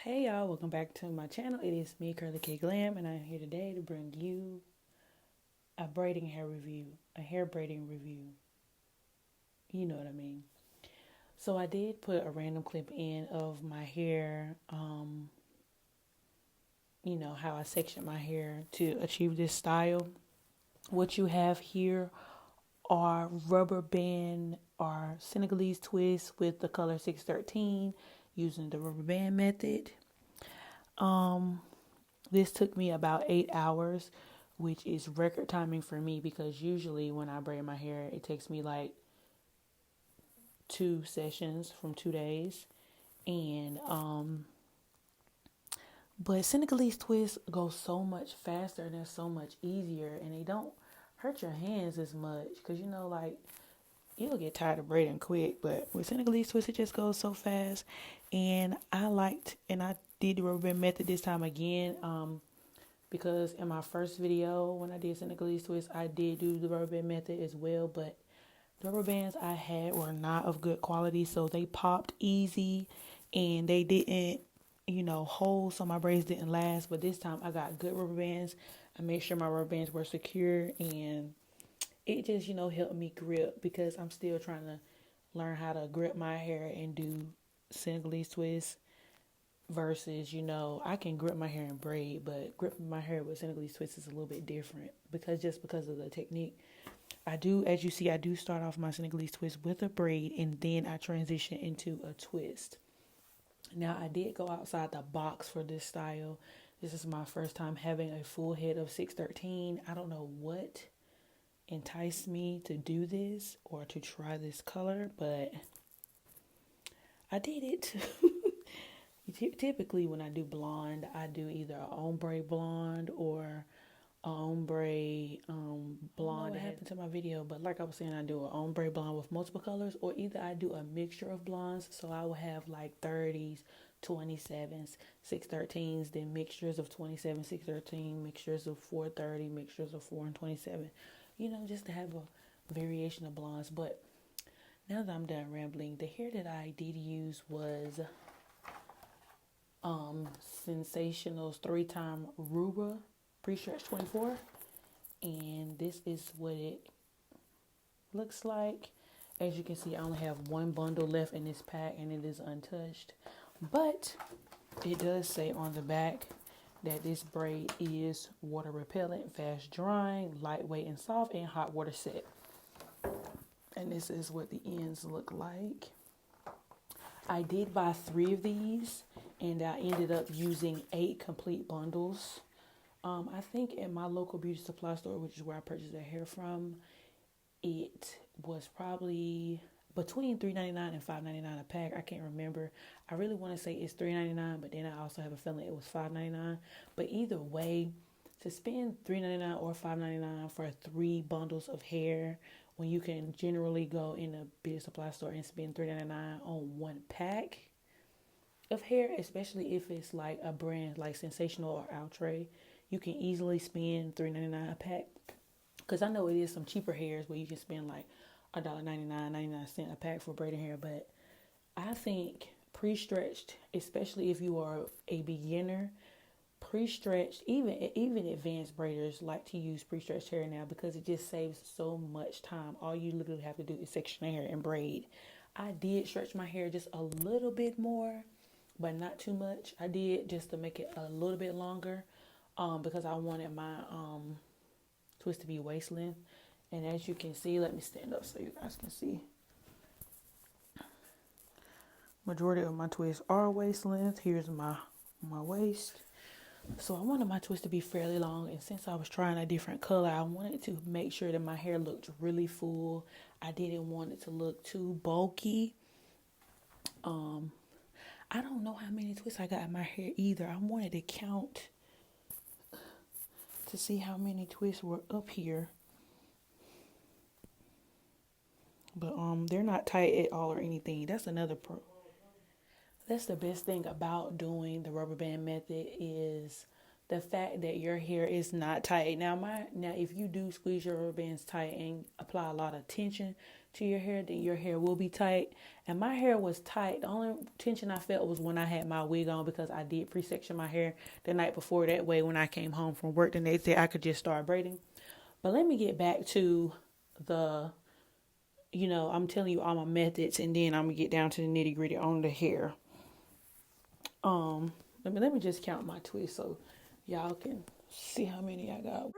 Hey y'all, welcome back to my channel. It is me, Curly K Glam, and I'm here today to bring you a braiding hair review, a hair braiding review. You know what I mean. So I did put a random clip in of my hair, how I section my hair to achieve this style. What you have here are rubber band or Senegalese twists with the color 613 using the rubber band method. This took me about 8 hours, which is record timing for me because usually when I braid my hair, it takes me like 2 sessions from 2 days. And but Senegalese twists go so much faster and they're so much easier, and they don't hurt your hands as much because like you'll get tired of braiding quick. But with Senegalese twists, it just goes so fast. And I did the rubber band method this time again. Because in my first video when I did Senegalese twist, I did do the rubber band method as well, but the rubber bands I had were not of good quality, so they popped easy and they didn't, hold, so my braids didn't last. But this time I got good rubber bands. I made sure my rubber bands were secure, and it just, helped me grip because I'm still trying to learn how to grip my hair and do Senegalese twists. Versus, I can grip my hair and braid, but gripping my hair with Senegalese twists is a little bit different because of the technique. As you see, I do start off my Senegalese twist with a braid and then I transition into a twist. Now, I did go outside the box for this style. This is my first time having a full head of 613. I don't know what enticed me to do this or to try this color, but I did it. Typically, when I do blonde, I do either an ombre blonde or an ombre blonde. What happened to my video? But like I was saying, I do an ombre blonde with multiple colors, or either I do a mixture of blondes. So I will have like 30s, 27s, 613s, then mixtures of 27, 613, mixtures of 430, mixtures of 4 and 27. Just to have a variation of blondes. But now that I'm done rambling, the hair that I did use was Sensationnel's 3-time Ruwa pre-stretch 24, and this is what it looks like. As you can see, I only have one bundle left in this pack and it is untouched, but it does say on the back that this braid is water repellent, fast drying, lightweight and soft, and hot water set. And this is what the ends look like. I did buy 3 of these, and I ended up using 8 complete bundles. I think at my local beauty supply store, which is where I purchased the hair from, it was probably between $3.99 and $5.99 a pack. I can't remember. I really want to say it's $3.99, but then I also have a feeling it was $5.99. But either way, to spend $3.99 or $5.99 for 3 bundles of hair, when you can generally go in a beauty supply store and spend $3.99 on 1 pack of hair, especially if it's like a brand like Sensational or Outre, you can easily spend $3.99 a pack. Because I know it is some cheaper hairs where you can spend like $1.99, 99 cents a pack for braiding hair. But I think pre-stretched, especially if you are a beginner, pre-stretched, even advanced braiders like to use pre-stretched hair now because it just saves so much time. All you literally have to do is section the hair and braid. I did stretch my hair just a little bit more, but not too much. I did just to make it a little bit longer because I wanted my twist to be waist length. And as you can see, let me stand up so you guys can see. Majority of my twists are waist length. Here's my waist. So I wanted my twist to be fairly long, and since I was trying a different color, I wanted to make sure that my hair looked really full. I didn't want it to look too bulky. I don't know how many twists I got in my hair either. I wanted to count to see how many twists were up here. But they're not tight at all or anything. That's another pro. That's the best thing about doing the rubber band method is the fact that your hair is not tight. Now if you do squeeze your rubber bands tight and apply a lot of tension to your hair, then your hair will be tight. And my hair was tight. The only tension I felt was when I had my wig on, because I did pre-section my hair the night before. That way, when I came home from work the next day, I could just start braiding. But let me get back to the, I'm telling you all my methods, and then I'm gonna get down to the nitty gritty on the hair. Let me just count my twists so y'all can see how many I got.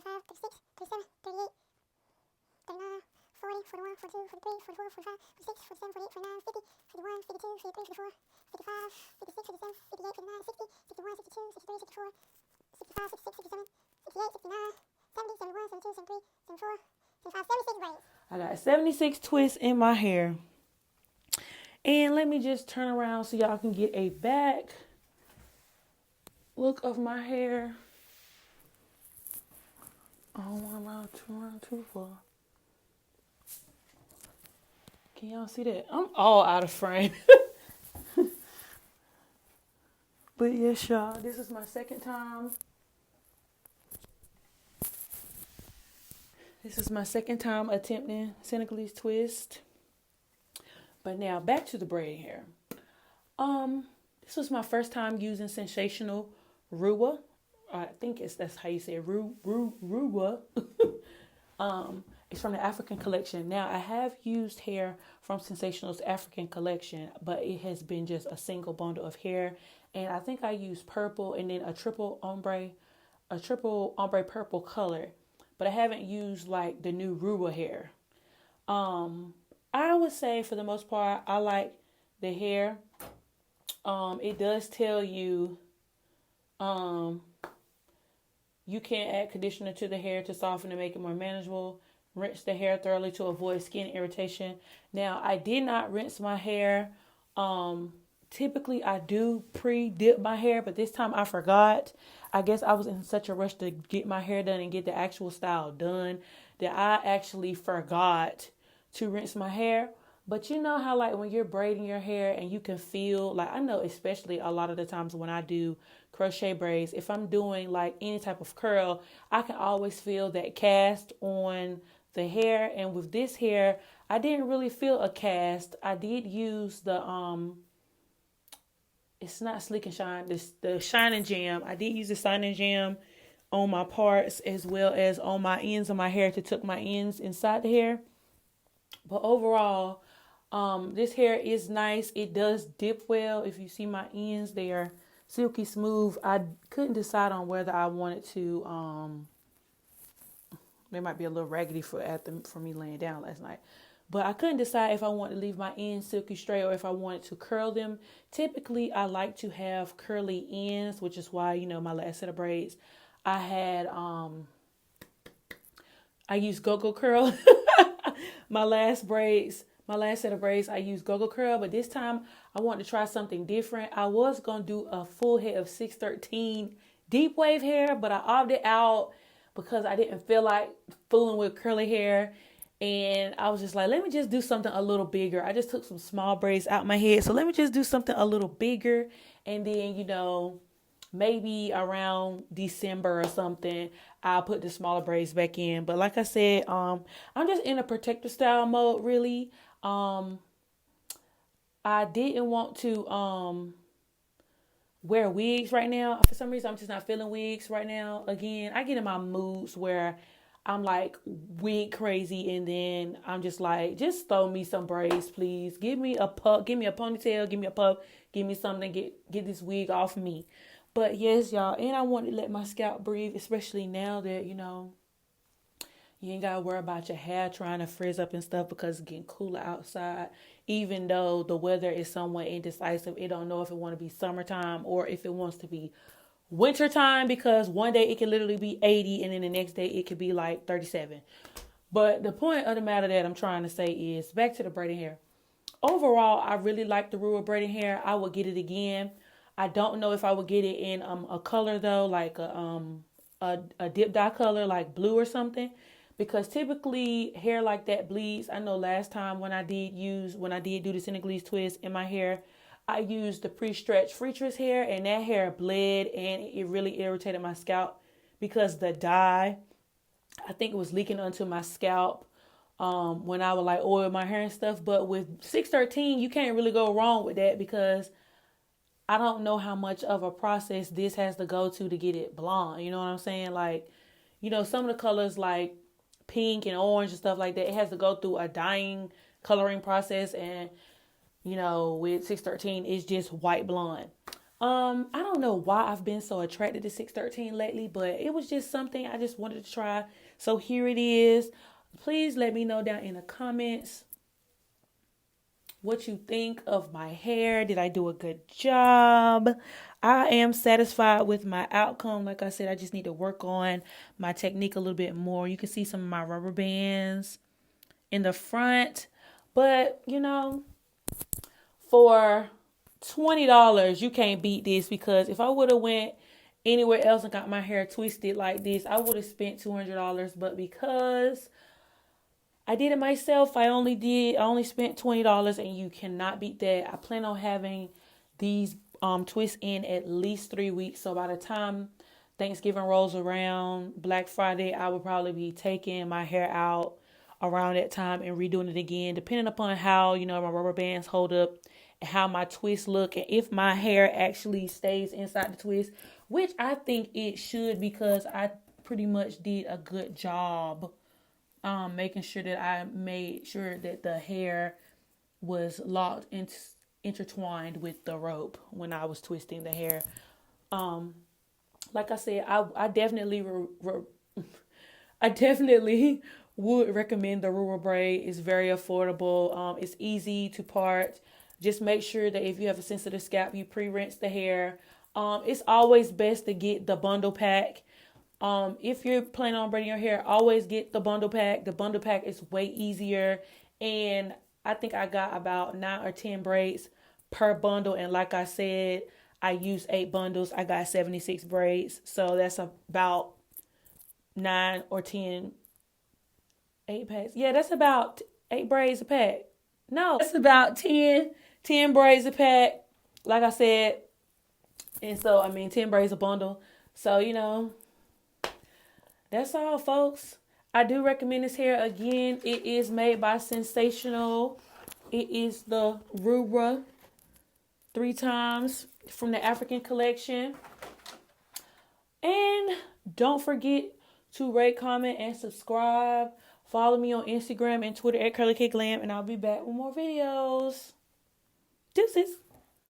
76 I got 76 twists in my hair. And let me just turn around so y'all can get a back look of my hair. One round, two round, 2, 4. Can y'all see that? I'm all out of frame. But yes, y'all, this is my second time. This is my second time attempting Senegalese twist. But now back to the braiding hair. This was my first time using Sensationnel Ruwa. I think that's how you say it, Ruwa. It's from the African collection. Now, I have used hair from Sensationnel's African collection, but it has been just a single bundle of hair. And I think I used purple and then a triple ombre purple color. But I haven't used like the new Ruwa hair. I would say for the most part, I like the hair. It does tell you, you can add conditioner to the hair to soften and make it more manageable. Rinse the hair thoroughly to avoid skin irritation. Now, I did not rinse my hair. Typically, I do pre-dip my hair, but this time I forgot. I guess I was in such a rush to get my hair done and get the actual style done that I actually forgot to rinse my hair. But you know how like when you're braiding your hair and you can feel, like I know especially a lot of the times when I do crochet braids, if I'm doing like any type of curl, I can always feel that cast on the hair. And with this hair, I didn't really feel a cast. I did use the it's not Slick and Shine, the Shine and Jam. I did use the Shine and Jam on my parts as well as on my ends of my hair to tuck my ends inside the hair. But overall, this hair is nice. It does dip well. If you see my ends, they are silky smooth. I couldn't decide on whether I wanted to, they might be a little raggedy for me laying down last night. But I couldn't decide if I wanted to leave my ends silky straight or if I wanted to curl them. Typically, I like to have curly ends, which is why, my last set of braids, I had, I used Go-Go Curl. My last set of braids, I used Go-Go Curl, but this time I wanted to try something different. I was going to do a full head of 613 deep wave hair, but I opted out because I didn't feel like fooling with curly hair. And I was just like, let me just do something a little bigger. I just took some small braids out my head. So let me just do something a little bigger. And then, maybe around December or something, I'll put the smaller braids back in. But like I said, I'm just in a protective style mode, really. I didn't want to wear wigs right now. For some reason, I'm just not feeling wigs right now. Again, I get in my moods where I'm like wig crazy, and then I'm just like, just throw me some braids, please. Give me a puff, give me a ponytail, give me a puff, give me something, get this wig off me. But yes, y'all, and I want to let my scalp breathe, especially now that, you ain't got to worry about your hair trying to frizz up and stuff because it's getting cooler outside. Even though the weather is somewhat indecisive, it don't know if it want to be summertime or if it wants to be wintertime, because one day it can literally be 80 and then the next day it could be like 37. But the point of the matter that I'm trying to say is, back to the braiding hair. Overall, I really like the Ruwa braiding hair. I would get it again. I don't know if I would get it in a color though, like a dip dye color, like blue or something. because typically hair like that bleeds. I know last time when I did do the Senegalese twist in my hair, I used the pre-stretched free twist hair, and that hair bled, and it really irritated my scalp because the dye, I think it was leaking onto my scalp when I would like oil my hair and stuff. But with 613, you can't really go wrong with that, because I don't know how much of a process this has to go to get it blonde. You know what I'm saying? Like, some of the colors like pink and orange and stuff like that, it has to go through a dyeing coloring process. And, with 613, it's just white blonde. I don't know why I've been so attracted to 613 lately, but it was just something I just wanted to try. So here it is. Please let me know down in the comments what you think of my hair. Did I do a good job? I am satisfied with my outcome. Like I said, I just need to work on my technique a little bit more. You can see some of my rubber bands in the front. But, for $20, you can't beat this, because if I would have went anywhere else and got my hair twisted like this, I would have spent $200. But because I did it myself, I only spent $20, and you cannot beat that. I plan on having these twists in at least 3 weeks. So by the time Thanksgiving rolls around, Black Friday, I will probably be taking my hair out around that time and redoing it again, depending upon how, my rubber bands hold up and how my twists look, and if my hair actually stays inside the twist, which I think it should, because I pretty much did a good job making sure that I made sure that the hair was locked and intertwined with the rope when I was twisting the hair. Like I said, I definitely I definitely would recommend the Ruwa braid. It's very affordable. It's easy to part. Just make sure that if you have a sensitive scalp, you pre-rinse the hair. It's always best to get the bundle pack. If you're planning on braiding your hair, always get the bundle pack. The bundle pack is way easier. And I think I got about 9 or 10 braids per bundle. And like I said, I used 8 bundles. I got 76 braids. So that's about 9 or 10, 8 packs. Yeah, that's about 8 braids a pack. No, that's about 10 braids a pack. Like I said. And so, 10 braids a bundle. So, that's all, folks. I do recommend this hair. Again, it is made by Sensational. It is the Ruwa 3 times from the African collection. And don't forget to rate, comment, and subscribe. Follow me on Instagram and Twitter at CurlyCakeGlam, and I'll be back with more videos. Deuces.